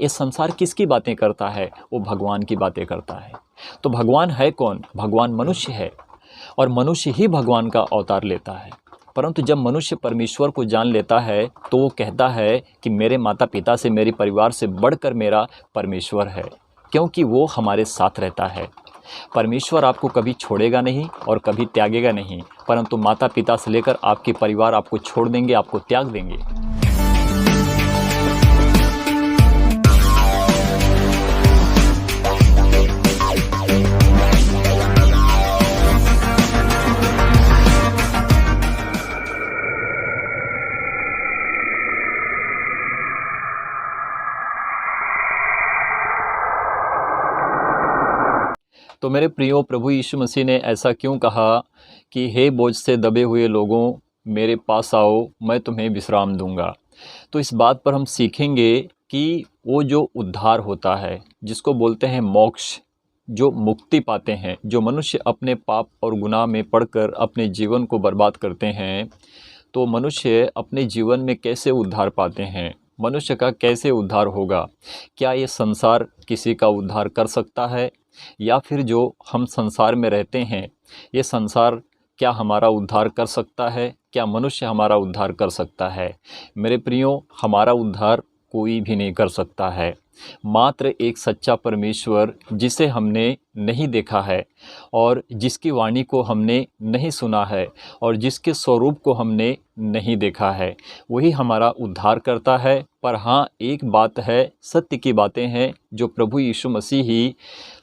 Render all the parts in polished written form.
ये संसार किसकी बातें करता है? वो भगवान की बातें करता है। तो भगवान है कौन? भगवान मनुष्य है और मनुष्य ही भगवान का अवतार लेता है। परंतु जब मनुष्य परमेश्वर को जान लेता है तो वो कहता है कि मेरे माता पिता से, मेरे परिवार से बढ़कर मेरा परमेश्वर है, क्योंकि वो हमारे साथ रहता है। परमेश्वर आपको कभी छोड़ेगा नहीं और कभी त्यागेगा नहीं, परंतु माता पिता से लेकर आपके परिवार आपको छोड़ देंगे, आपको त्याग देंगे। तो मेरे प्रियो, प्रभु यीशु मसीह ने ऐसा क्यों कहा कि हे बोझ से दबे हुए लोगों, मेरे पास आओ, मैं तुम्हें विश्राम दूंगा। तो इस बात पर हम सीखेंगे कि वो जो उद्धार होता है, जिसको बोलते हैं मोक्ष, जो मुक्ति पाते हैं, जो मनुष्य अपने पाप और गुनाह में पड़कर अपने जीवन को बर्बाद करते हैं, तो मनुष्य अपने जीवन में कैसे उद्धार पाते हैं? मनुष्य का कैसे उद्धार होगा? क्या ये संसार किसी का उद्धार कर सकता है? या फिर जो हम संसार में रहते हैं, ये संसार क्या हमारा उद्धार कर सकता है? क्या मनुष्य हमारा उद्धार कर सकता है? मेरे प्रियो, हमारा उद्धार कोई भी नहीं कर सकता है। मात्र एक सच्चा परमेश्वर, जिसे हमने नहीं देखा है और जिसकी वाणी को हमने नहीं सुना है और जिसके स्वरूप को हमने नहीं देखा है, वही हमारा उद्धार करता है। पर हाँ, एक बात है, सत्य की बातें हैं, जो प्रभु यीशु मसीह ही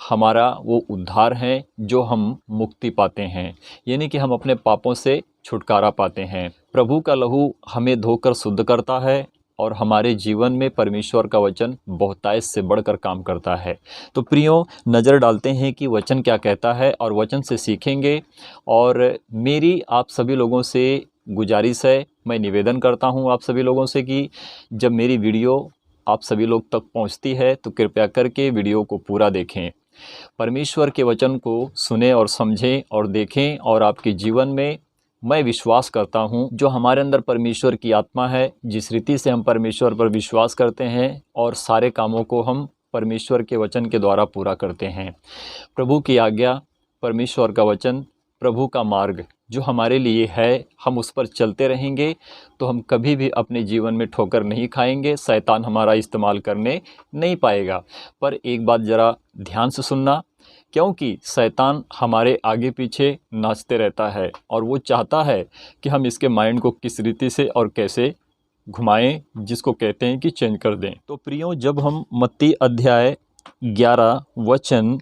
हमारा वो उद्धार है, जो हम मुक्ति पाते हैं, यानी कि हम अपने पापों से छुटकारा पाते हैं। प्रभु का लहू हमें धोकर शुद्ध करता है और हमारे जीवन में परमेश्वर का वचन बहुतायत से बढ़कर काम करता है। तो प्रियो, नज़र डालते हैं कि वचन क्या कहता है और वचन से सीखेंगे। और मेरी आप सभी लोगों से गुजारिश है, मैं निवेदन करता हूं आप सभी लोगों से कि जब मेरी वीडियो आप सभी लोग तक पहुंचती है तो कृपया करके वीडियो को पूरा देखें, परमेश्वर के वचन को सुने और समझें और देखें। और आपके जीवन में मैं विश्वास करता हूं, जो हमारे अंदर परमेश्वर की आत्मा है, जिस रीति से हम परमेश्वर पर विश्वास करते हैं और सारे कामों को हम परमेश्वर के वचन के द्वारा पूरा करते हैं। प्रभु की आज्ञा, परमेश्वर का वचन, प्रभु का मार्ग जो हमारे लिए है, हम उस पर चलते रहेंगे तो हम कभी भी अपने जीवन में ठोकर नहीं खाएंगे, शैतान हमारा इस्तेमाल करने नहीं पाएगा। पर एक बात ज़रा ध्यान से सुनना, क्योंकि शैतान हमारे आगे पीछे नाचते रहता है और वो चाहता है कि हम इसके माइंड को किस रीति से और कैसे घुमाएं, जिसको कहते हैं कि चेंज कर दें। तो प्रियो, जब हम मत्ती अध्याय 11 वचन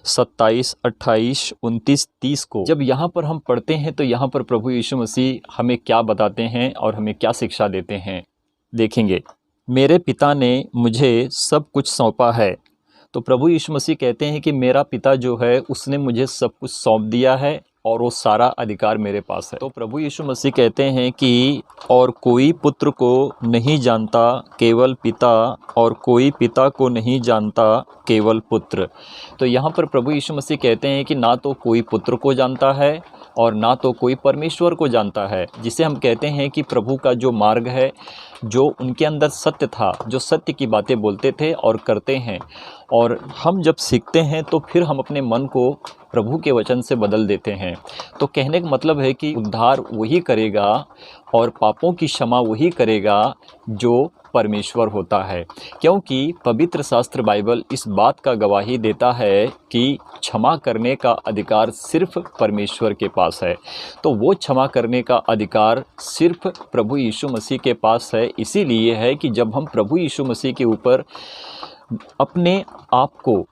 27, 28, 29, 30 को जब यहाँ पर हम पढ़ते हैं तो यहाँ पर प्रभु यीशु मसीह हमें क्या बताते हैं और हमें क्या शिक्षा देते हैं, देखेंगे। मेरे पिता ने मुझे सब कुछ सौंपा है। तो प्रभु यीशु मसीह कहते हैं कि मेरा पिता जो है उसने मुझे सब कुछ सौंप दिया है और वो सारा अधिकार मेरे पास है। तो प्रभु यीशु मसीह कहते हैं कि और कोई पुत्र को नहीं जानता केवल पिता, और कोई पिता को नहीं जानता केवल पुत्र। तो यहाँ पर प्रभु यीशु मसीह कहते हैं कि ना तो कोई पुत्र को जानता है और ना तो कोई परमेश्वर को जानता है, जिसे हम कहते हैं कि प्रभु का जो मार्ग है, जो उनके अंदर सत्य था, जो सत्य की बातें बोलते थे और करते हैं। और हम जब सीखते हैं तो फिर हम अपने मन को प्रभु के वचन से बदल देते हैं। तो कहने का मतलब है कि उद्धार वही करेगा और पापों की क्षमा वही करेगा जो परमेश्वर होता है, क्योंकि पवित्र शास्त्र बाइबल इस बात का गवाही देता है कि क्षमा करने का अधिकार सिर्फ परमेश्वर के पास है। तो वो क्षमा करने का अधिकार सिर्फ प्रभु यीशु मसीह के पास है। इसीलिए है कि जब हम प्रभु यीशु मसीह के ऊपर अपने आप को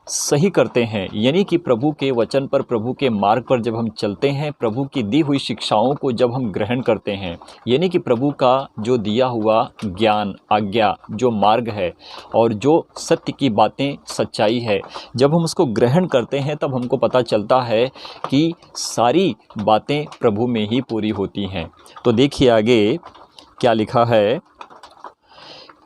सही करते हैं, यानी कि प्रभु के वचन पर, प्रभु के मार्ग पर जब हम चलते हैं, प्रभु की दी हुई शिक्षाओं को जब हम ग्रहण करते हैं, यानी कि प्रभु का जो दिया हुआ ज्ञान, आज्ञा, जो मार्ग है और जो सत्य की बातें, सच्चाई है, जब हम उसको ग्रहण करते हैं तब हमको पता चलता है कि सारी बातें प्रभु में ही पूरी होती हैं। तो देखिए आगे क्या लिखा है,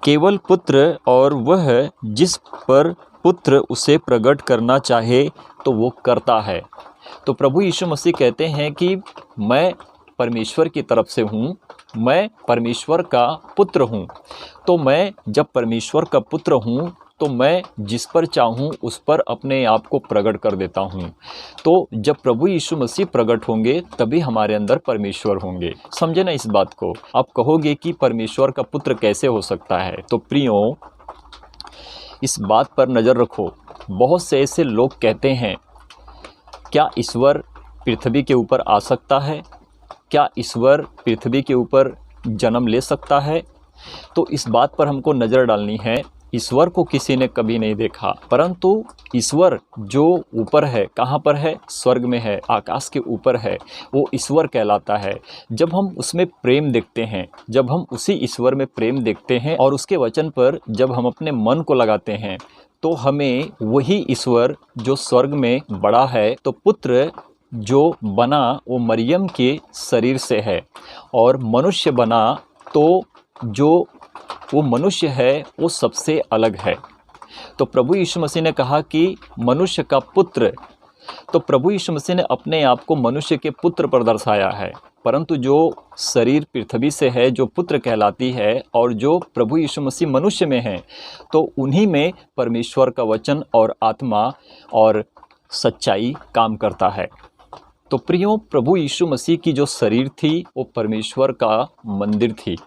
केवल पुत्र, और वह जिस पर पुत्र उसे प्रकट करना चाहे तो वो करता है। तो प्रभु यीशु मसीह कहते हैं कि मैं परमेश्वर की तरफ से हूँ मैं परमेश्वर का पुत्र हूँ। तो मैं जब परमेश्वर का पुत्र हूँ तो मैं जिस पर चाहूँ उस पर अपने आप को प्रकट कर देता हूँ। तो जब प्रभु यीशु मसीह प्रकट होंगे तभी हमारे अंदर परमेश्वर होंगे। समझे ना इस बात को। आप कहोगे कि परमेश्वर का पुत्र कैसे हो सकता है? तो प्रियो, इस बात पर नज़र रखो। बहुत से ऐसे लोग कहते हैं, क्या ईश्वर पृथ्वी के ऊपर आ सकता है? क्या ईश्वर पृथ्वी के ऊपर जन्म ले सकता है? तो इस बात पर हमको नज़र डालनी है। ईश्वर को किसी ने कभी नहीं देखा, परंतु ईश्वर जो ऊपर है, कहाँ पर है? स्वर्ग में है, आकाश के ऊपर है, वो ईश्वर कहलाता है। जब हम उसमें प्रेम देखते हैं, जब हम उसी ईश्वर में प्रेम देखते हैं और उसके वचन पर जब हम अपने मन को लगाते हैं, तो हमें वही ईश्वर जो स्वर्ग में बड़ा है, तो पुत्र जो बना वो मरियम के शरीर से है, और मनुष्य बना तो जो वो मनुष्य है वो सबसे अलग है। तो प्रभु यीशु मसीह ने कहा कि मनुष्य का पुत्र, तो प्रभु यीशु मसीह ने अपने आप को मनुष्य के पुत्र पर दर्शाया है। परंतु जो शरीर पृथ्वी से है, जो पुत्र कहलाती है, और जो प्रभु यीशु मसीह मनुष्य में है, तो उन्हीं में परमेश्वर का वचन और आत्मा और सच्चाई काम करता है। तो प्रियो, प्रभु यीशु मसीह की जो शरीर थी वो परमेश्वर का मंदिर थी,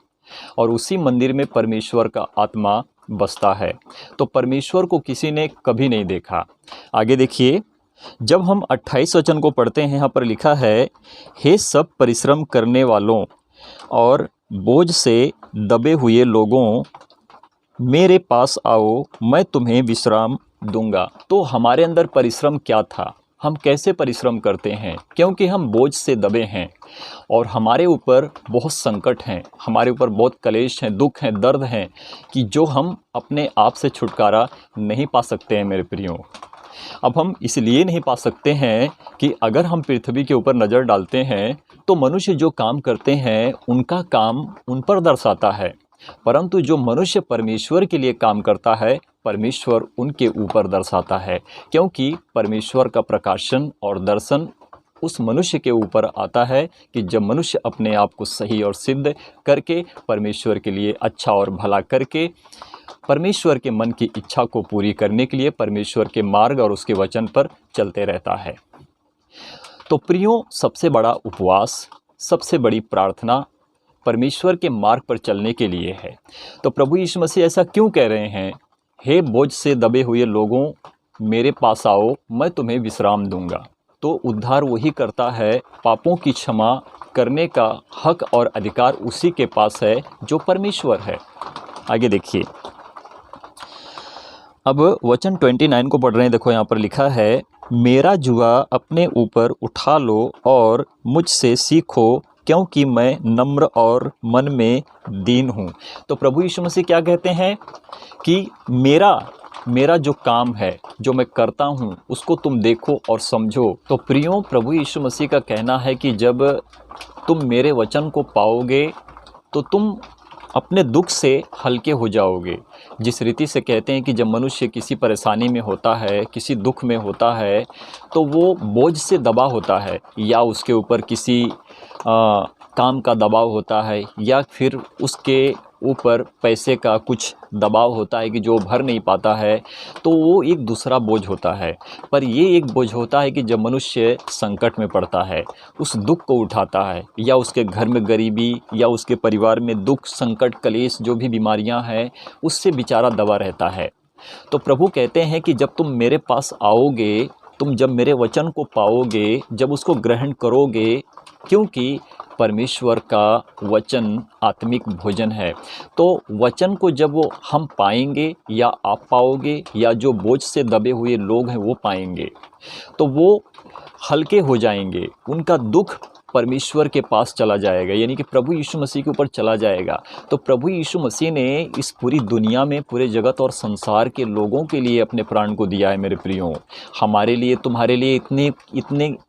और उसी मंदिर में परमेश्वर का आत्मा बसता है। तो परमेश्वर को किसी ने कभी नहीं देखा। आगे देखिए, जब हम 28 वचन को पढ़ते हैं, यहाँ पर लिखा है, हे सब परिश्रम करने वालों और बोझ से दबे हुए लोगों, मेरे पास आओ, मैं तुम्हें विश्राम दूंगा। तो हमारे अंदर परिश्रम क्या था? हम कैसे परिश्रम करते हैं? क्योंकि हम बोझ से दबे हैं और हमारे ऊपर बहुत संकट हैं, हमारे ऊपर बहुत क्लेश हैं, दुख हैं, दर्द हैं, कि जो हम अपने आप से छुटकारा नहीं पा सकते हैं मेरे प्रियो। अब हम इसलिए नहीं पा सकते हैं कि अगर हम पृथ्वी के ऊपर नज़र डालते हैं तो मनुष्य जो काम करते हैं उनका काम उन पर दर्शाता है, परंतु जो मनुष्य परमेश्वर के लिए काम करता है, परमेश्वर उनके ऊपर दर्शाता है। क्योंकि परमेश्वर का प्रकाशन और दर्शन उस मनुष्य के ऊपर आता है कि जब मनुष्य अपने आप को सही और सिद्ध करके, परमेश्वर के लिए अच्छा और भला करके, परमेश्वर के मन की इच्छा को पूरी करने के लिए परमेश्वर के मार्ग और उसके वचन पर चलते रहता है। तो प्रियो, सबसे बड़ा उपवास, सबसे बड़ी प्रार्थना परमेश्वर के मार्ग पर चलने के लिए है। तो प्रभु यीशु मसीह ऐसा क्यों कह रहे हैं? हे बोझ से दबे हुए लोगों, मेरे पास आओ, मैं तुम्हें विश्राम दूंगा। तो उद्धार वही करता है, पापों की क्षमा करने का हक और अधिकार उसी के पास है जो परमेश्वर है। आगे देखिए, अब वचन 29 को पढ़ रहे हैं। देखो यहाँ पर लिखा है, मेरा जुआ अपने ऊपर उठा लो और मुझसे सीखो, क्योंकि मैं नम्र और मन में दीन हूँ। तो प्रभु यीशु मसीह क्या कहते हैं कि मेरा जो काम है, जो मैं करता हूँ, उसको तुम देखो और समझो। तो प्रियो, प्रभु यीशु मसीह का कहना है कि जब तुम मेरे वचन को पाओगे तो तुम अपने दुख से हल्के हो जाओगे। जिस रीति से कहते हैं कि जब मनुष्य किसी परेशानी में होता है, किसी दुख में होता है, तो वो बोझ से दबा होता है, या उसके ऊपर किसी काम का दबाव होता है, या फिर उसके ऊपर पैसे का कुछ दबाव होता है कि जो भर नहीं पाता है, तो वो एक दूसरा बोझ होता है। पर ये एक बोझ होता है कि जब मनुष्य संकट में पड़ता है, उस दुख को उठाता है, या उसके घर में गरीबी, या उसके परिवार में दुख, संकट, कलेश, जो भी बीमारियां हैं, उससे बेचारा दबा रहता है। तो प्रभु कहते हैं कि जब तुम मेरे पास आओगे, तुम जब मेरे वचन को पाओगे, जब उसको ग्रहण करोगे, क्योंकि परमेश्वर का वचन आत्मिक भोजन है, तो वचन को जब वो हम पाएंगे, या आप पाओगे, या जो बोझ से दबे हुए लोग हैं वो पाएंगे, तो वो हल्के हो जाएंगे, उनका दुख परमेश्वर के पास चला जाएगा, यानी कि प्रभु यीशु मसीह के ऊपर चला जाएगा। तो प्रभु यीशु मसीह ने इस पूरी दुनिया में, पूरे जगत और संसार के लोगों के लिए अपने प्राण को दिया है मेरे प्रियो। हमारे लिए, तुम्हारे लिए,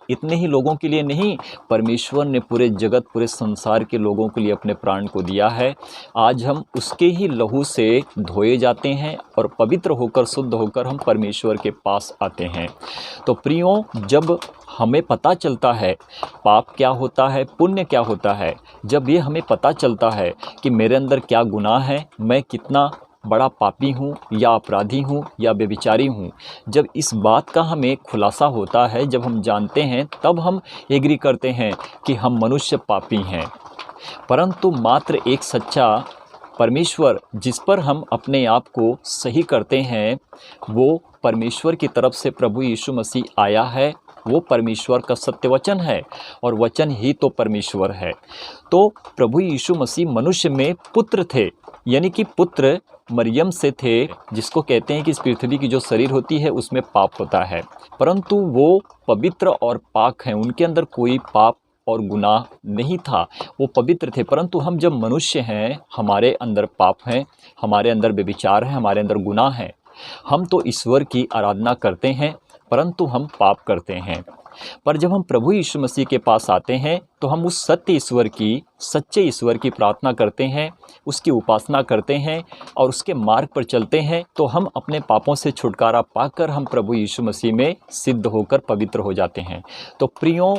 इतने ही लोगों के लिए नहीं, परमेश्वर ने पूरे जगत, पूरे संसार के लोगों के लिए अपने प्राण को दिया है। आज हम उसके ही लहू से धोए जाते हैं और पवित्र होकर, शुद्ध होकर हम परमेश्वर के पास आते हैं। तो प्रियो, जब हमें पता चलता है पाप क्या होता है, पुण्य क्या होता है, जब ये हमें पता चलता है कि मेरे अंदर क्या गुनाह है, मैं कितना बड़ा पापी हूँ या अपराधी हूँ या व्यभिचारी हूँ, जब इस बात का हमें खुलासा होता है, जब हम जानते हैं, तब हम एग्री करते हैं कि हम मनुष्य पापी हैं। परंतु मात्र एक सच्चा परमेश्वर जिस पर हम अपने आप को सही करते हैं, वो परमेश्वर की तरफ से प्रभु यीशु मसीह आया है। वो परमेश्वर का सत्य वचन है और वचन ही तो परमेश्वर है। तो प्रभु यीशु मसीह मनुष्य में पुत्र थे, यानी कि पुत्र मरियम से थे, जिसको कहते हैं कि इस पृथ्वी की जो शरीर होती है उसमें पाप होता है, परंतु वो पवित्र और पाक हैं, उनके अंदर कोई पाप और गुनाह नहीं था, वो पवित्र थे। परंतु हम जब मनुष्य हैं, हमारे अंदर पाप हैं, हमारे अंदर व्यभिचार है, हमारे अंदर गुनाह है। हम तो ईश्वर की आराधना करते हैं, परंतु हम पाप करते हैं। पर जब हम प्रभु यीशु मसीह के पास आते हैं तो हम उस सत्य ईश्वर की, सच्चे ईश्वर की प्रार्थना करते हैं, उसकी उपासना करते हैं और उसके मार्ग पर चलते हैं, तो हम अपने पापों से छुटकारा पाकर हम प्रभु यीशु मसीह में सिद्ध होकर पवित्र हो जाते हैं। तो प्रियों,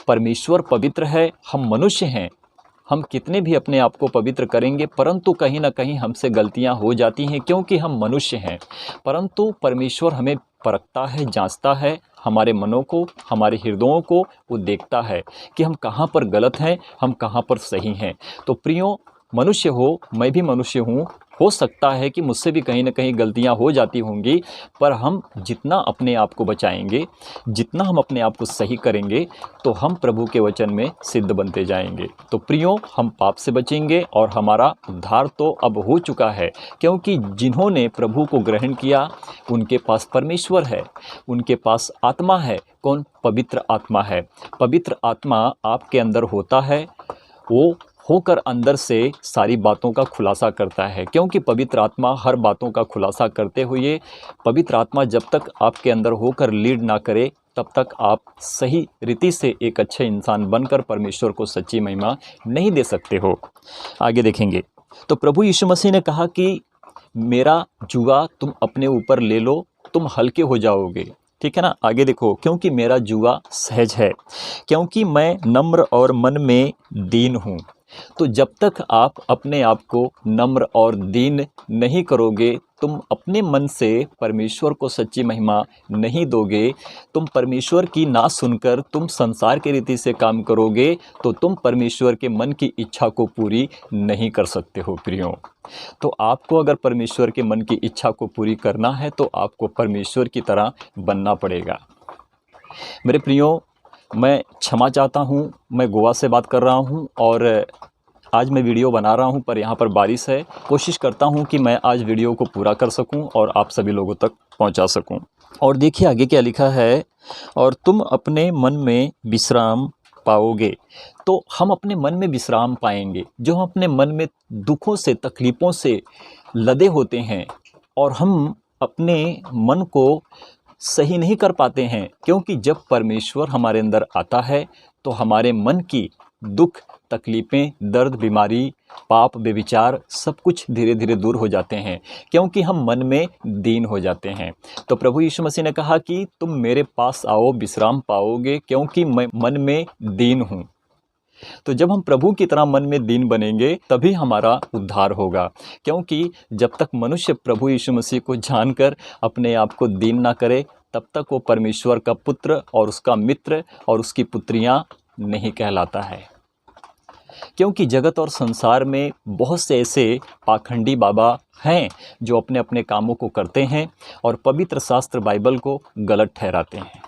परमेश्वर पवित्र है, हम मनुष्य हैं, हम कितने भी अपने आप को पवित्र करेंगे, परंतु कहीं ना कहीं हमसे गलतियां हो जाती हैं, क्योंकि हम मनुष्य हैं। परंतु परमेश्वर हमें परखता है, जांचता है, हमारे मनों को, हमारे हृदयों को वो देखता है कि हम कहाँ पर गलत हैं, हम कहाँ पर सही हैं। तो प्रियों, मनुष्य हो, मैं भी मनुष्य हूँ, हो सकता है कि मुझसे भी कहीं ना कहीं गलतियां हो जाती होंगी, पर हम जितना अपने आप को बचाएंगे, जितना हम अपने आप को सही करेंगे, तो हम प्रभु के वचन में सिद्ध बनते जाएंगे। तो प्रियों, हम पाप से बचेंगे और हमारा उद्धार तो अब हो चुका है, क्योंकि जिन्होंने प्रभु को ग्रहण किया उनके पास परमेश्वर है, उनके पास आत्मा है। कौन? पवित्र आत्मा है। पवित्र आत्मा आपके अंदर होता है, वो होकर अंदर से सारी बातों का खुलासा करता है, क्योंकि पवित्र आत्मा हर बातों का खुलासा करते हुए, पवित्र आत्मा जब तक आपके अंदर होकर लीड ना करे, तब तक आप सही रीति से एक अच्छे इंसान बनकर परमेश्वर को सच्ची महिमा नहीं दे सकते हो। आगे देखेंगे तो प्रभु यीशु मसीह ने कहा कि मेरा जुआ तुम अपने ऊपर ले लो, तुम हल्के हो जाओगे। ठीक है ना। आगे देखो, क्योंकि मेरा जुआ सहज है, क्योंकि मैं नम्र और मन में दीन हूँ। तो जब तक आप अपने आप को नम्र और दीन नहीं करोगे, तुम अपने मन से परमेश्वर को सच्ची महिमा नहीं दोगे, तुम परमेश्वर की ना सुनकर तुम संसार के रीति से काम करोगे, तो तुम परमेश्वर के मन की इच्छा को पूरी नहीं कर सकते हो। प्रियों, तो आपको अगर परमेश्वर के मन की इच्छा को पूरी करना है, तो आपको परमेश्वर की तरह बनना पड़ेगा। मेरे प्रियों, मैं क्षमा चाहता हूँ, मैं गोवा से बात कर रहा हूँ और आज मैं वीडियो बना रहा हूँ, पर यहाँ पर बारिश है। कोशिश करता हूँ कि मैं आज वीडियो को पूरा कर सकूँ और आप सभी लोगों तक पहुँचा सकूँ। और देखिए आगे क्या लिखा है, और तुम अपने मन में विश्राम पाओगे। तो हम अपने मन में विश्राम पाएंगे। जो हम अपने मन में दुखों से, तकलीफ़ों से लदे होते हैं और हम अपने मन को सही नहीं कर पाते हैं, क्योंकि जब परमेश्वर हमारे अंदर आता है तो हमारे मन की दुख, तकलीफ़ें, दर्द, बीमारी, पाप, व्यभिचार सब कुछ धीरे धीरे दूर हो जाते हैं, क्योंकि हम मन में दीन हो जाते हैं। तो प्रभु यीशु मसीह ने कहा कि तुम मेरे पास आओ, विश्राम पाओगे, क्योंकि मैं मन में दीन हूँ। तो जब हम प्रभु की तरह मन में दीन बनेंगे, तभी हमारा उद्धार होगा, क्योंकि जब तक मनुष्य प्रभु यीशु मसीह को जानकर अपने आप को दीन ना करे, तब तक वो परमेश्वर का पुत्र और उसका मित्र और उसकी पुत्रियां नहीं कहलाता है। क्योंकि जगत और संसार में बहुत से ऐसे पाखंडी बाबा हैं जो अपने अपने कामों को करते हैं और पवित्र शास्त्र बाइबल को गलत ठहराते हैं।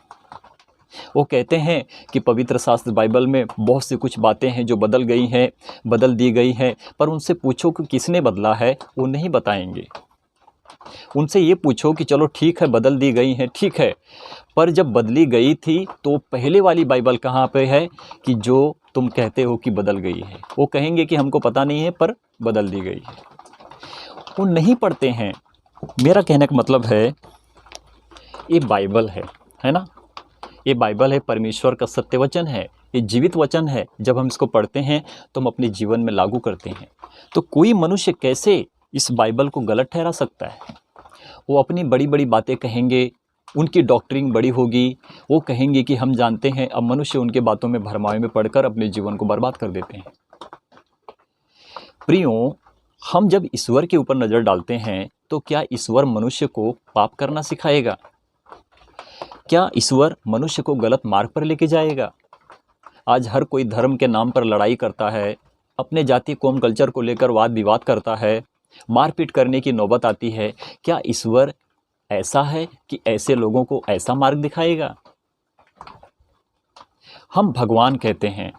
वो कहते हैं कि पवित्र शास्त्र बाइबल में बहुत सी कुछ बातें हैं जो बदल गई हैं, बदल दी गई हैं, पर उनसे पूछो कि किसने बदला है, वो नहीं बताएंगे। उनसे ये पूछो कि चलो ठीक है, बदल दी गई हैं, ठीक है, पर जब बदली गई थी तो पहले वाली बाइबल कहाँ पे है कि जो तुम कहते हो कि बदल गई है? वो कहेंगे कि हमको पता नहीं है, पर बदल दी गई है। वो नहीं पढ़ते हैं। मेरा कहने का मतलब है, ये बाइबल है ना। ये बाइबल है, परमेश्वर का सत्य वचन है, ये जीवित वचन है। जब हम इसको पढ़ते हैं तो हम अपने जीवन में लागू करते हैं। तो कोई मनुष्य कैसे इस बाइबल को गलत ठहरा सकता है? वो अपनी बड़ी बड़ी बातें कहेंगे, उनकी डॉक्टरिंग बड़ी होगी, वो कहेंगे कि हम जानते हैं। अब मनुष्य उनके बातों में भरमावे में पड़कर अपने जीवन को बर्बाद कर देते हैं। प्रियों, हम जब ईश्वर के ऊपर नज़र डालते हैं तो क्या ईश्वर मनुष्य को पाप करना सिखाएगा? क्या ईश्वर मनुष्य को गलत मार्ग पर लेके जाएगा? आज हर कोई धर्म के नाम पर लड़ाई करता है, अपने जाति कौम कल्चर को लेकर वाद विवाद करता है, मारपीट करने की नौबत आती है। क्या ईश्वर ऐसा है कि ऐसे लोगों को ऐसा मार्ग दिखाएगा? हम भगवान कहते हैं।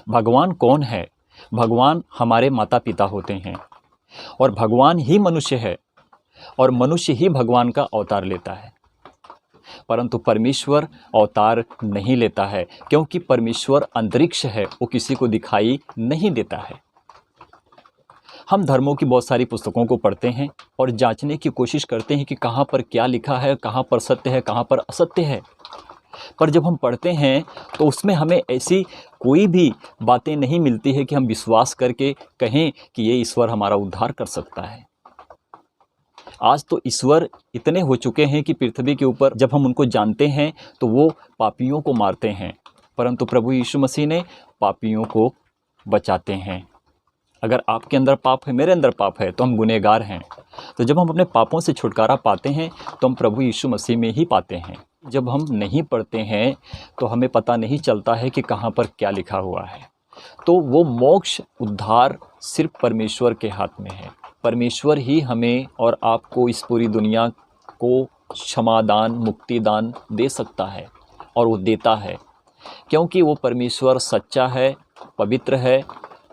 भगवान कौन है? भगवान हमारे माता पिता होते हैं और भगवान ही मनुष्य है और मनुष्य ही भगवान का अवतार लेता है। परंतु परमेश्वर अवतार नहीं लेता है, क्योंकि परमेश्वर अंतरिक्ष है, वो किसी को दिखाई नहीं देता है। हम धर्मों की बहुत सारी पुस्तकों को पढ़ते हैं और जांचने की कोशिश करते हैं कि कहाँ पर क्या लिखा है, कहाँ पर सत्य है, कहाँ पर असत्य है। पर जब हम पढ़ते हैं तो उसमें हमें ऐसी कोई भी बातें नहीं मिलती है कि हम विश्वास करके कहें कि ये ईश्वर हमारा उद्धार कर सकता है। आज तो ईश्वर इतने हो चुके हैं कि पृथ्वी के ऊपर जब हम उनको जानते हैं तो वो पापियों को मारते हैं, परंतु प्रभु यीशु मसीह ने पापियों को बचाते हैं। अगर आपके अंदर पाप है, मेरे अंदर पाप है, तो हम गुनहगार हैं। तो जब हम अपने पापों से छुटकारा पाते हैं तो हम प्रभु यीशु मसीह में ही पाते हैं। जब हम नहीं पढ़ते हैं तो हमें पता नहीं चलता है कि कहाँ पर क्या लिखा हुआ है। तो वो मोक्ष उद्धार सिर्फ परमेश्वर के हाथ में है। परमेश्वर ही हमें और आपको इस पूरी दुनिया को क्षमादान, मुक्तिदान दे सकता है और वो देता है, क्योंकि वो परमेश्वर सच्चा है, पवित्र है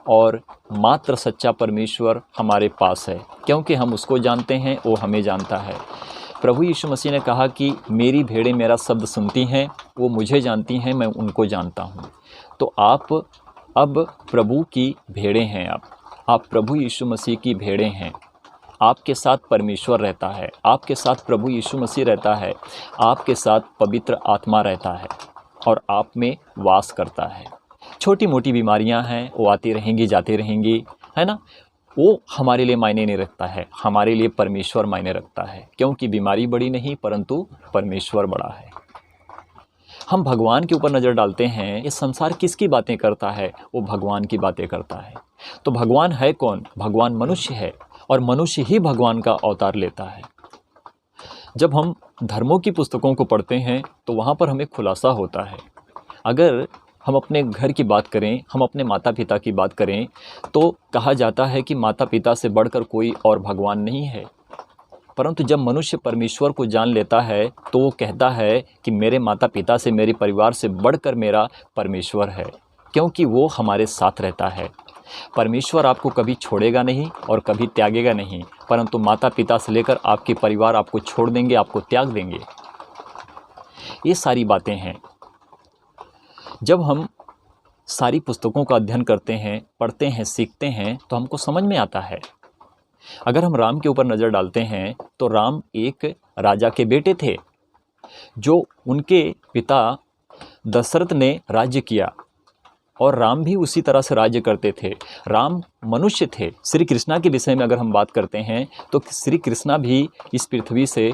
और मात्र सच्चा परमेश्वर हमारे पास है, क्योंकि हम उसको जानते हैं, वो हमें जानता है। प्रभु यीशु मसीह ने कहा कि मेरी भेड़ें मेरा शब्द सुनती हैं, वो मुझे जानती हैं, मैं उनको जानता हूँ। तो आप अब प्रभु की भेड़ें हैं। आप प्रभु यीशु मसीह की भेड़ें हैं। आपके साथ परमेश्वर रहता है, आपके साथ प्रभु यीशु मसीह रहता है, आपके साथ पवित्र आत्मा रहता है और आप में वास करता है। छोटी मोटी बीमारियां हैं, वो आती रहेंगी, जाती रहेंगी, है ना। वो हमारे लिए मायने नहीं रखता है, हमारे लिए परमेश्वर मायने रखता है, क्योंकि बीमारी बड़ी नहीं परंतु परमेश्वर बड़ा है। हम भगवान के ऊपर नज़र डालते हैं, ये संसार किसकी बातें करता है? वो भगवान की बातें करता है। तो भगवान है कौन? भगवान मनुष्य है और मनुष्य ही भगवान का अवतार लेता है। जब हम धर्मों की पुस्तकों को पढ़ते हैं तो वहाँ पर हमें खुलासा होता है। अगर हम अपने घर की बात करें, हम अपने माता पिता की बात करें, तो कहा जाता है कि माता पिता से बढ़कर कोई और भगवान नहीं है। परंतु जब मनुष्य परमेश्वर को जान लेता है तो वो कहता है कि मेरे माता पिता से, मेरे परिवार से बढ़कर मेरा परमेश्वर है, क्योंकि वो हमारे साथ रहता है। परमेश्वर आपको कभी छोड़ेगा नहीं और कभी त्यागेगा नहीं, परंतु माता पिता से लेकर आपके परिवार आपको छोड़ देंगे, आपको त्याग देंगे। ये सारी बातें हैं। जब हम सारी पुस्तकों का अध्ययन करते हैं, पढ़ते हैं, सीखते हैं, तो हमको समझ में आता है। अगर हम राम के ऊपर नज़र डालते हैं तो राम एक राजा के बेटे थे, जो उनके पिता दशरथ ने राज्य किया और राम भी उसी तरह से राज्य करते थे। राम मनुष्य थे। श्री कृष्णा के विषय में अगर हम बात करते हैं तो श्री कृष्णा भी इस पृथ्वी से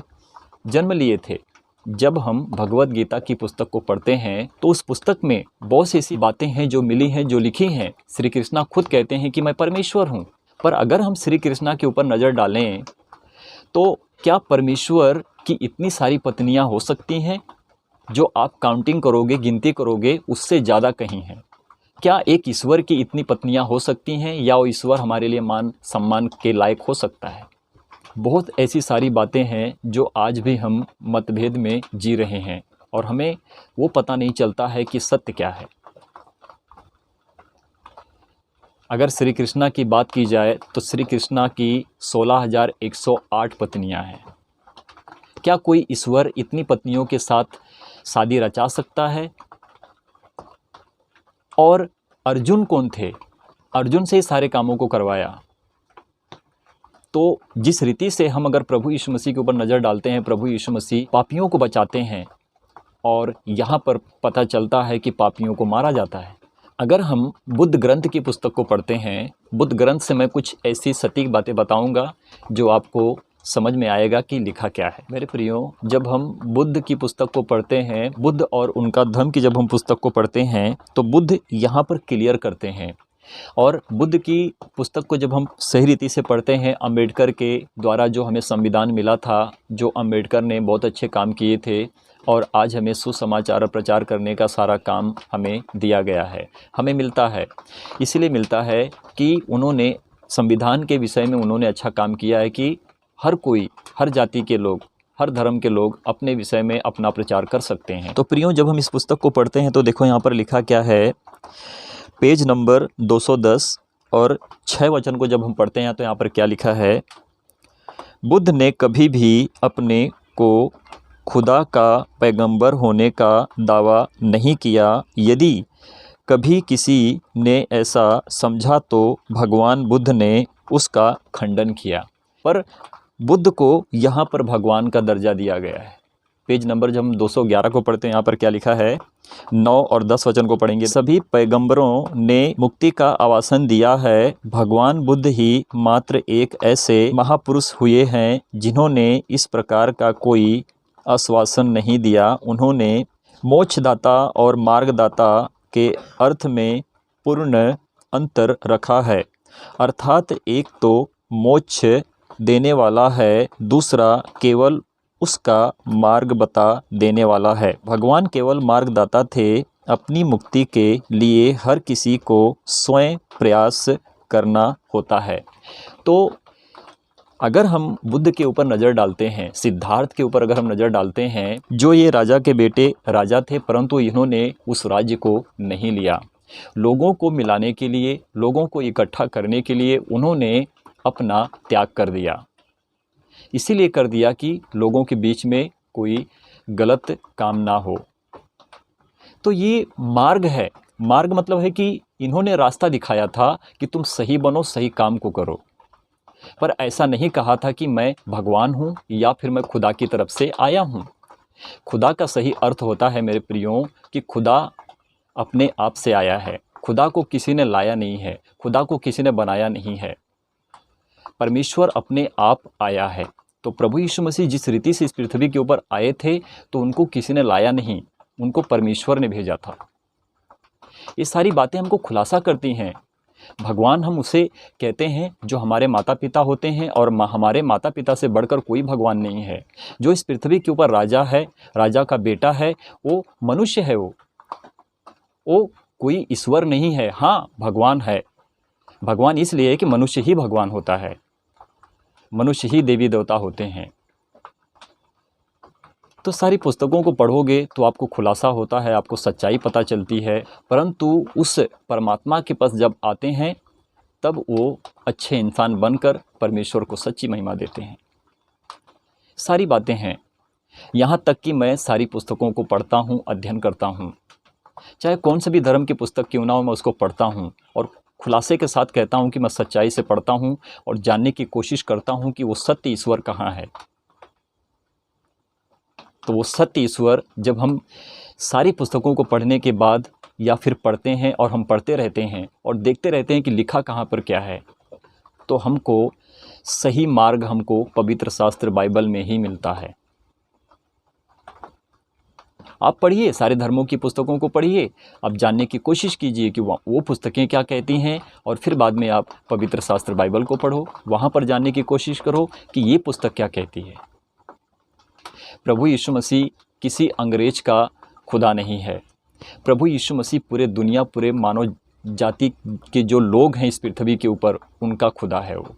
जन्म लिए थे। जब हम भगवद गीता की पुस्तक को पढ़ते हैं तो उस पुस्तक में बहुत सी ऐसी बातें हैं जो मिली हैं, जो लिखी हैं। श्री कृष्णा खुद कहते हैं कि मैं परमेश्वर हूँ। पर अगर हम श्री कृष्णा के ऊपर नज़र डालें तो क्या परमेश्वर की इतनी सारी पत्नियां हो सकती हैं? जो आप काउंटिंग करोगे, गिनती करोगे, उससे ज़्यादा कहीं हैं। क्या एक ईश्वर की इतनी पत्नियां हो सकती हैं, या वो ईश्वर हमारे लिए मान सम्मान के लायक हो सकता है? बहुत ऐसी सारी बातें हैं जो आज भी हम मतभेद में जी रहे हैं और हमें वो पता नहीं चलता है कि सत्य क्या है। अगर श्री कृष्णा की बात की जाए तो श्री कृष्णा की 16,108 पत्नियां हैं। क्या कोई ईश्वर इतनी पत्नियों के साथ शादी रचा सकता है? और अर्जुन कौन थे? अर्जुन से ही सारे कामों को करवाया। तो जिस रीति से हम अगर प्रभु यीशु मसीह के ऊपर नज़र डालते हैं, प्रभु यीशु मसीह पापियों को बचाते हैं और यहाँ पर पता चलता है कि पापियों को मारा जाता है। अगर हम बुद्ध ग्रंथ की पुस्तक को पढ़ते हैं, बुद्ध ग्रंथ से मैं कुछ ऐसी सटीक बातें बताऊंगा जो आपको समझ में आएगा कि लिखा क्या है। मेरे प्रियो, जब हम बुद्ध की पुस्तक को पढ़ते हैं, बुद्ध और उनका धर्म की जब हम पुस्तक को पढ़ते हैं, तो बुद्ध यहाँ पर क्लियर करते हैं। और बुद्ध की पुस्तक को जब हम सही रीति से पढ़ते हैं, अम्बेडकर के द्वारा जो हमें संविधान मिला था, जो अम्बेडकर ने बहुत अच्छे काम किए थे, और आज हमें सुसमाचार और प्रचार करने का सारा काम हमें दिया गया है, हमें मिलता है। इसलिए मिलता है कि उन्होंने संविधान के विषय में उन्होंने अच्छा काम किया है कि हर कोई, हर जाति के लोग, हर धर्म के लोग अपने विषय में अपना प्रचार कर सकते हैं। तो प्रियो, जब हम इस पुस्तक को पढ़ते हैं तो देखो यहाँ पर लिखा क्या है, पेज नंबर 210 और 6 वचन को जब हम पढ़ते हैं तो यहाँ पर क्या लिखा है, बुद्ध ने कभी भी अपने को खुदा का पैगंबर होने का दावा नहीं किया। यदि कभी किसी ने ऐसा समझा तो भगवान बुद्ध ने उसका खंडन किया। पर बुद्ध को यहाँ पर भगवान का दर्जा दिया गया है। पेज नंबर जब हम 211 को पढ़ते हैं, यहाँ पर क्या लिखा है, 9 और 10 वचन को पढ़ेंगे। सभी पैगंबरों ने मुक्ति का आवासन दिया है, भगवान बुद्ध ही मात्र एक ऐसे महापुरुष हुए हैं जिन्होंने इस प्रकार का कोई आश्वासन नहीं दिया। उन्होंने मोक्षदाता और मार्गदाता के अर्थ में पूर्ण अंतर रखा है, अर्थात एक तो मोक्ष देने वाला है, दूसरा केवल उसका मार्ग बता देने वाला है। भगवान केवल मार्गदाता थे, अपनी मुक्ति के लिए हर किसी को स्वयं प्रयास करना होता है। तो अगर हम बुद्ध के ऊपर नज़र डालते हैं, सिद्धार्थ के ऊपर अगर हम नज़र डालते हैं, जो ये राजा के बेटे राजा थे, परंतु इन्होंने उस राज्य को नहीं लिया। लोगों को मिलाने के लिए, लोगों को इकट्ठा करने के लिए उन्होंने अपना त्याग कर दिया। इसीलिए कर दिया कि लोगों के बीच में कोई गलत काम ना हो। तो ये मार्ग है। मार्ग मतलब है कि इन्होंने रास्ता दिखाया था कि तुम सही बनो, सही काम को करो। पर ऐसा नहीं कहा था कि मैं भगवान हूँ या फिर मैं खुदा की तरफ से आया हूँ। खुदा का सही अर्थ होता है मेरे प्रियो कि खुदा अपने आप से आया है। खुदा को किसी ने लाया नहीं है, खुदा को किसी ने बनाया नहीं है। परमेश्वर अपने आप आया है। तो प्रभु यीशु मसीह जिस रीति से इस पृथ्वी के ऊपर आए थे, तो उनको किसी ने लाया नहीं, उनको परमेश्वर ने भेजा था। ये सारी बातें हमको खुलासा करती हैं। भगवान हम उसे कहते हैं जो हमारे माता पिता होते हैं, और हमारे माता पिता से बढ़कर कोई भगवान नहीं है। जो इस पृथ्वी के ऊपर राजा है, राजा का बेटा है, वो मनुष्य है। वो कोई ईश्वर नहीं है। हाँ, भगवान है। भगवान इसलिए है कि मनुष्य ही भगवान होता है, मनुष्य ही देवी देवता होते हैं। तो सारी पुस्तकों को पढ़ोगे तो आपको खुलासा होता है, आपको सच्चाई पता चलती है। परंतु उस परमात्मा के पास जब आते हैं, तब वो अच्छे इंसान बनकर परमेश्वर को सच्ची महिमा देते हैं। सारी बातें हैं। यहाँ तक कि मैं सारी पुस्तकों को पढ़ता हूँ, अध्ययन करता हूँ। चाहे कौन सा भी धर्म की पुस्तक क्यों ना हो, मैं उसको पढ़ता हूँ और खुलासे के साथ कहता हूँ कि मैं सच्चाई से पढ़ता हूँ और जानने की कोशिश करता हूँ कि वो सत्य ईश्वर कहाँ है। तो वो सत्य ईश्वर जब हम सारी पुस्तकों को पढ़ने के बाद या फिर पढ़ते हैं और हम पढ़ते रहते हैं और देखते रहते हैं कि लिखा कहाँ पर क्या है, तो हमको सही मार्ग हमको पवित्र शास्त्र बाइबल में ही मिलता है। आप पढ़िए, सारे धर्मों की पुस्तकों को पढ़िए, आप जानने की कोशिश कीजिए कि वो पुस्तकें क्या कहती हैं, और फिर बाद में आप पवित्र शास्त्र बाइबल को पढ़ो, वहाँ पर जानने की कोशिश करो कि ये पुस्तक क्या कहती है। प्रभु यीशु मसीह किसी अंग्रेज का खुदा नहीं है। प्रभु यीशु मसीह पूरे दुनिया, पूरे मानव जाति के जो लोग हैं इस पृथ्वी के ऊपर, उनका खुदा है। वो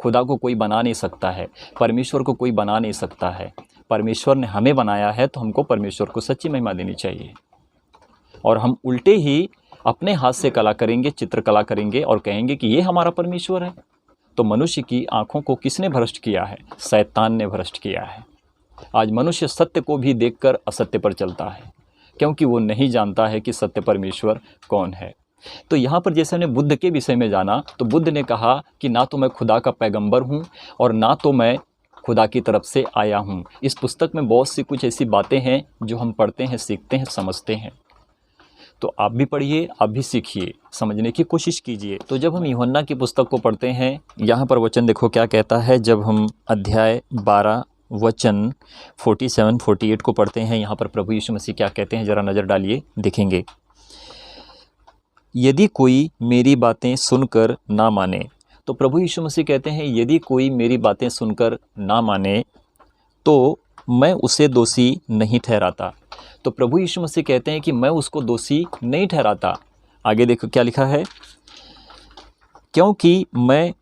खुदा को कोई बना नहीं सकता है, परमेश्वर को कोई बना नहीं सकता है। परमेश्वर ने हमें बनाया है, तो हमको परमेश्वर को सच्ची महिमा देनी चाहिए। और हम उल्टे ही अपने हाथ से कला करेंगे, चित्रकला करेंगे और कहेंगे कि ये हमारा परमेश्वर है। तो मनुष्य की आँखों को किसने भ्रष्ट किया है? शैतान ने भ्रष्ट किया है। आज मनुष्य सत्य को भी देखकर असत्य पर चलता है, क्योंकि वो नहीं जानता है कि सत्य परमेश्वर कौन है। तो यहाँ पर जैसे हमने बुद्ध के विषय में जाना, तो बुद्ध ने कहा कि ना तो मैं खुदा का पैगंबर हूँ और ना तो मैं खुदा की तरफ से आया हूँ। इस पुस्तक में बहुत सी कुछ ऐसी बातें हैं जो हम पढ़ते हैं, सीखते हैं, समझते हैं। तो आप भी पढ़िए, आप भी सीखिए, समझने की कोशिश कीजिए। तो जब हम यूहन्ना की पुस्तक को पढ़ते हैं, यहाँ पर वचन देखो क्या कहता है। जब हम अध्याय 12 वचन 47-48 को पढ़ते हैं, यहाँ पर प्रभु यीशु मसीह क्या कहते हैं, ज़रा नज़र डालिए, देखेंगे। यदि कोई मेरी बातें सुनकर ना माने, तो प्रभु यीशु मसीह कहते हैं यदि कोई मेरी बातें सुनकर ना माने तो मैं उसे दोषी नहीं ठहराता। तो प्रभु यीशु मसीह कहते हैं कि मैं उसको दोषी नहीं ठहराता। आगे देखो क्या लिखा है, क्योंकि मैं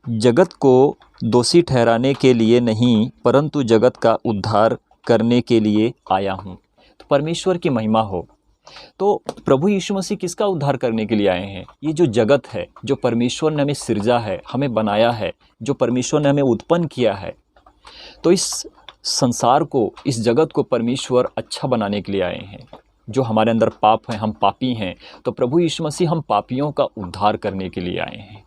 जगत को दोषी ठहराने के लिए नहीं परंतु जगत का उद्धार करने के लिए आया हूँ। तो परमेश्वर की महिमा हो। तो प्रभु यीशु मसीह किसका उद्धार करने के लिए आए हैं? ये जो जगत है, जो परमेश्वर ने हमें सिरजा है, हमें बनाया है, जो परमेश्वर ने हमें उत्पन्न किया है, तो इस संसार को, इस जगत को परमेश्वर अच्छा बनाने के लिए आए हैं। जो हमारे अंदर पाप है, हम पापी हैं, तो प्रभु यीशु मसीह हम पापियों का उद्धार करने के लिए आए हैं।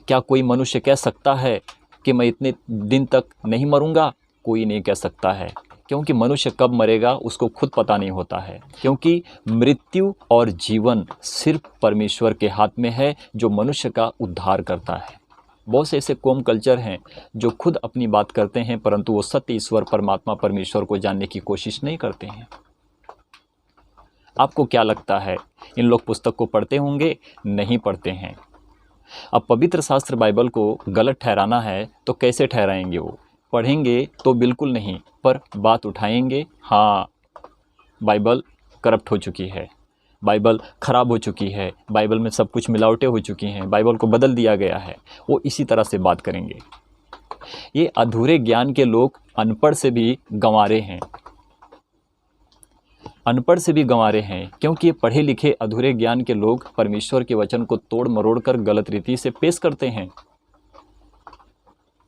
क्या कोई मनुष्य कह सकता है कि मैं इतने दिन तक नहीं मरूंगा? कोई नहीं कह सकता है, क्योंकि मनुष्य कब मरेगा उसको खुद पता नहीं होता है। क्योंकि मृत्यु और जीवन सिर्फ परमेश्वर के हाथ में है, जो मनुष्य का उद्धार करता है। बहुत से ऐसे कौम कल्चर हैं जो खुद अपनी बात करते हैं, परंतु वो सत्य ईश्वर परमात्मा परमेश्वर को जानने की कोशिश नहीं करते हैं। आपको क्या लगता है, इन लोग पुस्तक को पढ़ते होंगे? नहीं पढ़ते हैं। अब पवित्र शास्त्र बाइबल को गलत ठहराना है तो कैसे ठहराएंगे? वो पढ़ेंगे तो बिल्कुल नहीं, पर बात उठाएंगे, हाँ बाइबल करप्ट हो चुकी है, बाइबल ख़राब हो चुकी है, बाइबल में सब कुछ मिलावटें हो चुकी हैं, बाइबल को बदल दिया गया है, वो इसी तरह से बात करेंगे। ये अधूरे ज्ञान के लोग अनपढ़ से भी गंवारे हैं, अनपढ़ से भी गंवारे हैं, क्योंकि ये पढ़े लिखे अधूरे ज्ञान के लोग परमेश्वर के वचन को तोड़ मरोड़ कर गलत रीति से पेश करते हैं।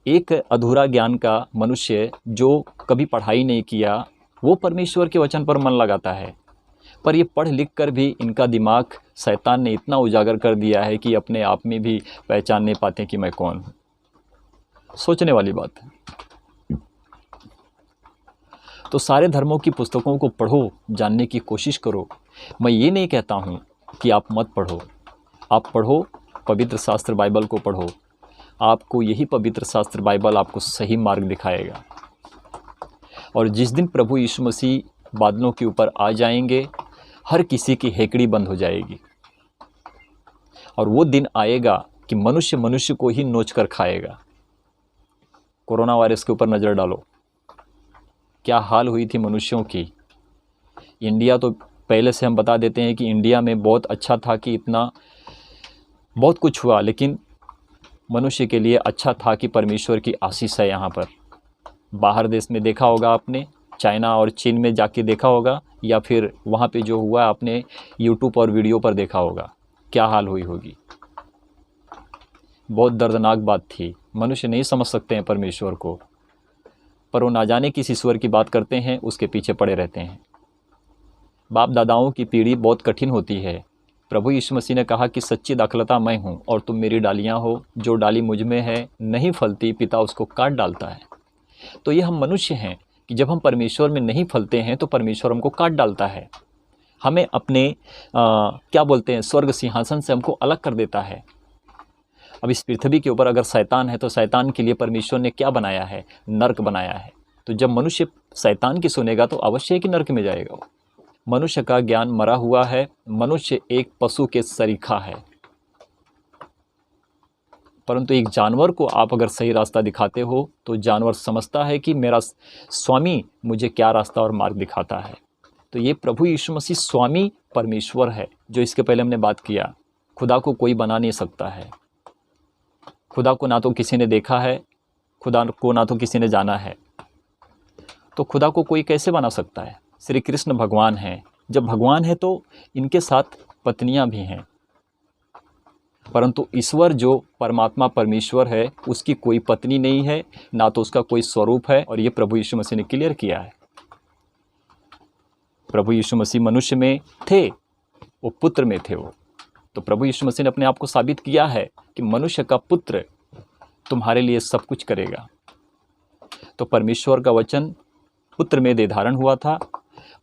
एक अधूरा ज्ञान का मनुष्य जो कभी पढ़ाई नहीं किया, वो परमेश्वर के वचन पर मन लगाता है, पर ये पढ़ लिख कर भी इनका दिमाग शैतान ने इतना उजागर कर दिया है कि अपने आप में भी पहचान नहीं पाते कि मैं कौन हूँ। सोचने वाली बात है। तो सारे धर्मों की पुस्तकों को पढ़ो, जानने की कोशिश करो। मैं ये नहीं कहता हूँ कि आप मत पढ़ो, आप पढ़ो, पवित्र शास्त्र बाइबल को पढ़ो। आपको यही पवित्र शास्त्र बाइबल आपको सही मार्ग दिखाएगा। और जिस दिन प्रभु यीशु मसीह बादलों के ऊपर आ जाएंगे, हर किसी की हेकड़ी बंद हो जाएगी। और वो दिन आएगा कि मनुष्य मनुष्य को ही नोच कर खाएगा। कोरोना वायरस के ऊपर नज़र डालो, क्या हाल हुई थी मनुष्यों की। इंडिया तो पहले से हम बता देते हैं कि इंडिया में बहुत अच्छा था कि इतना बहुत कुछ हुआ, लेकिन मनुष्य के लिए अच्छा था कि परमेश्वर की आशीष है यहाँ पर। बाहर देश में देखा होगा आपने, चाइना और चीन में जाके देखा होगा, या फिर वहाँ पे जो हुआ आपने यूट्यूब और वीडियो पर देखा होगा, क्या हाल हुई होगी। बहुत दर्दनाक बात थी। मनुष्य नहीं समझ सकते हैं परमेश्वर को, पर वो ना जाने किस ईश्वर की बात करते हैं, उसके पीछे पड़े रहते हैं। बाप दादाओं की पीढ़ी बहुत कठिन होती है। प्रभु यीशु मसीह ने कहा कि सच्ची दाखलता मैं हूँ और तुम मेरी डालियाँ हो। जो डाली मुझ में है नहीं फलती, पिता उसको काट डालता है। तो ये हम मनुष्य हैं कि जब हम परमेश्वर में नहीं फलते हैं तो परमेश्वर हमको काट डालता है, हमें अपने क्या बोलते हैं, स्वर्ग सिंहासन से हमको अलग कर देता है। अब इस पृथ्वी के ऊपर अगर शैतान है तो शैतान के लिए परमेश्वर ने क्या बनाया है? नर्क बनाया है। तो जब मनुष्य शैतान की सुनेगा तो अवश्य है कि नर्क में जाएगा। मनुष्य का ज्ञान मरा हुआ है। मनुष्य एक पशु के सरीखा है, परंतु एक जानवर को आप अगर सही रास्ता दिखाते हो तो जानवर समझता है कि मेरा स्वामी मुझे क्या रास्ता और मार्ग दिखाता है। तो ये प्रभु यीशु मसीह स्वामी परमेश्वर है, जो इसके पहले हमने बात किया। खुदा को कोई बना नहीं सकता है। खुदा को ना तो किसी ने देखा है, खुदा को ना तो किसी ने जाना है, तो खुदा को कोई कैसे बना सकता है? श्री कृष्ण भगवान हैं। जब भगवान है तो इनके साथ पत्नियां भी हैं, परंतु ईश्वर जो परमात्मा परमेश्वर है उसकी कोई पत्नी नहीं है, ना तो उसका कोई स्वरूप है। और ये प्रभु यीशु मसीह ने क्लियर किया है। प्रभु यीशु मसीह मनुष्य में थे, वो पुत्र में थे। वो तो प्रभु यीशु मसीह ने अपने आप को साबित किया है कि मनुष्य का पुत्र तुम्हारे लिए सब कुछ करेगा। तो परमेश्वर का वचन पुत्र में देह धारण हुआ था,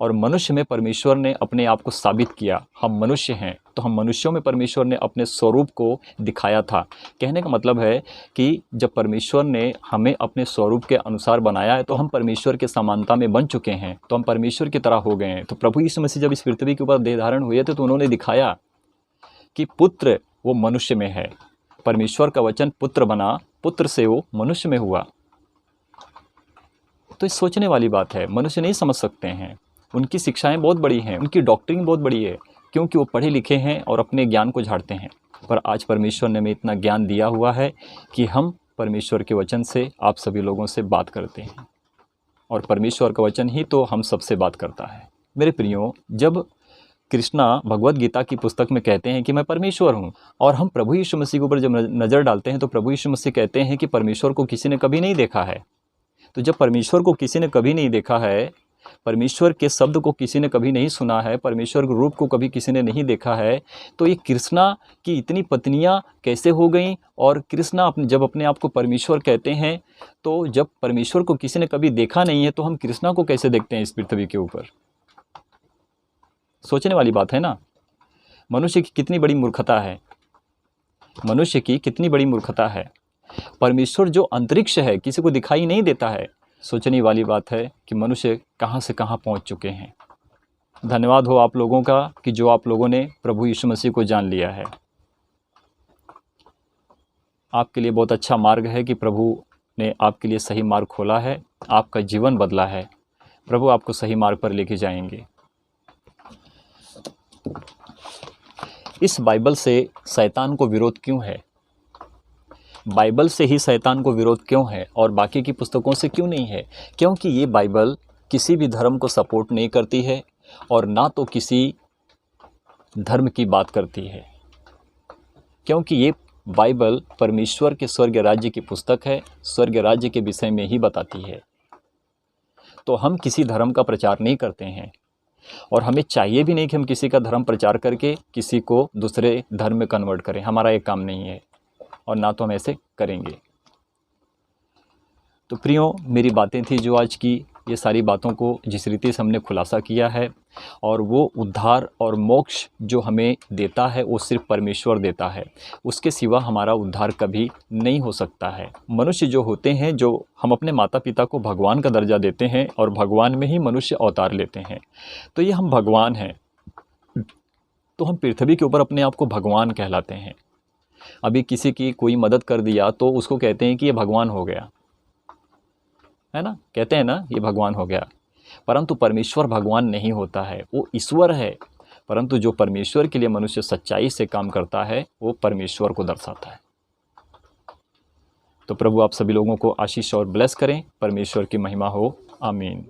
और मनुष्य में परमेश्वर ने अपने आप को साबित किया। हम मनुष्य हैं तो हम मनुष्यों में परमेश्वर ने अपने स्वरूप को दिखाया था। कहने का मतलब है कि जब परमेश्वर ने हमें अपने स्वरूप के अनुसार बनाया है तो हम परमेश्वर के समानता में बन चुके हैं, तो हम परमेश्वर की तरह हो गए हैं। तो प्रभु यीशु मसीह जब इस पृथ्वी के ऊपर देह धारण हुए थे तो उन्होंने दिखाया कि पुत्र वो मनुष्य में है। परमेश्वर का वचन पुत्र बना, पुत्र से वो मनुष्य में हुआ। तो इस सोचने वाली बात है, मनुष्य नहीं समझ सकते हैं। उनकी शिक्षाएं बहुत बड़ी हैं, उनकी डॉक्ट्रिन बहुत बड़ी है, क्योंकि वो पढ़े लिखे हैं और अपने ज्ञान को झाड़ते हैं। पर आज परमेश्वर ने हमें इतना ज्ञान दिया हुआ है कि हम परमेश्वर के वचन से आप सभी लोगों से बात करते हैं, और परमेश्वर का वचन ही तो हम सबसे बात करता है। मेरे प्रियो, जब कृष्णा भगवत गीता की पुस्तक में कहते हैं कि मैं परमेश्वर हूँ, और हम प्रभु यीशु मसीह के ऊपर जब नज़र डालते हैं तो प्रभु यीशु मसीह कहते हैं कि परमेश्वर को किसी ने कभी नहीं देखा है। तो जब परमेश्वर को किसी ने कभी नहीं देखा है, परमेश्वर के शब्द को किसी ने कभी नहीं सुना है, परमेश्वर के रूप को कभी किसी ने नहीं देखा है, तो ये कृष्णा की इतनी पत्नियां कैसे हो गईं? और कृष्णा जब अपने आप को परमेश्वर कहते हैं, तो जब परमेश्वर को किसी ने कभी देखा नहीं है तो हम कृष्णा को कैसे देखते हैं इस पृथ्वी के ऊपर? सोचने वाली बात है ना। मनुष्य की कितनी बड़ी मूर्खता है, मनुष्य की कितनी बड़ी मूर्खता है। परमेश्वर जो अंतरिक्ष है किसी को दिखाई नहीं देता है। सोचने वाली बात है कि मनुष्य कहाँ से कहाँ पहुँच चुके हैं। धन्यवाद हो आप लोगों का कि जो आप लोगों ने प्रभु यीशु मसीह को जान लिया है। आपके लिए बहुत अच्छा मार्ग है कि प्रभु ने आपके लिए सही मार्ग खोला है, आपका जीवन बदला है। प्रभु आपको सही मार्ग पर लेके जाएंगे। इस बाइबल से शैतान को विरोध क्यों है? बाइबल से ही शैतान को विरोध क्यों है और बाकी की पुस्तकों से क्यों नहीं है? क्योंकि ये बाइबल किसी भी धर्म को सपोर्ट नहीं करती है और ना तो किसी धर्म की बात करती है, क्योंकि ये बाइबल परमेश्वर के स्वर्ग राज्य की पुस्तक है, स्वर्ग राज्य के विषय में ही बताती है। तो हम किसी धर्म का प्रचार नहीं करते हैं और हमें चाहिए भी नहीं कि हम किसी का धर्म प्रचार करके किसी को दूसरे धर्म में कन्वर्ट करें। हमारा ये काम नहीं है और ना तो हम ऐसे करेंगे। तो प्रियो, मेरी बातें थी जो आज की, ये सारी बातों को जिस रीति से हमने खुलासा किया है, और वो उद्धार और मोक्ष जो हमें देता है वो सिर्फ परमेश्वर देता है, उसके सिवा हमारा उद्धार कभी नहीं हो सकता है। मनुष्य जो होते हैं, जो हम अपने माता पिता को भगवान का दर्जा देते हैं और भगवान में ही मनुष्य अवतार लेते हैं, तो ये हम भगवान हैं, तो हम पृथ्वी के ऊपर अपने आप को भगवान कहलाते हैं। अभी किसी की कोई मदद कर दिया तो उसको कहते हैं कि ये भगवान हो गया, है ना, कहते हैं ना ये भगवान हो गया। परंतु परमेश्वर भगवान नहीं होता है, वो ईश्वर है। परंतु जो परमेश्वर के लिए मनुष्य सच्चाई से काम करता है वो परमेश्वर को दर्शाता है। तो प्रभु आप सभी लोगों को आशीष और ब्लेस करें। परमेश्वर की महिमा हो। आमीन।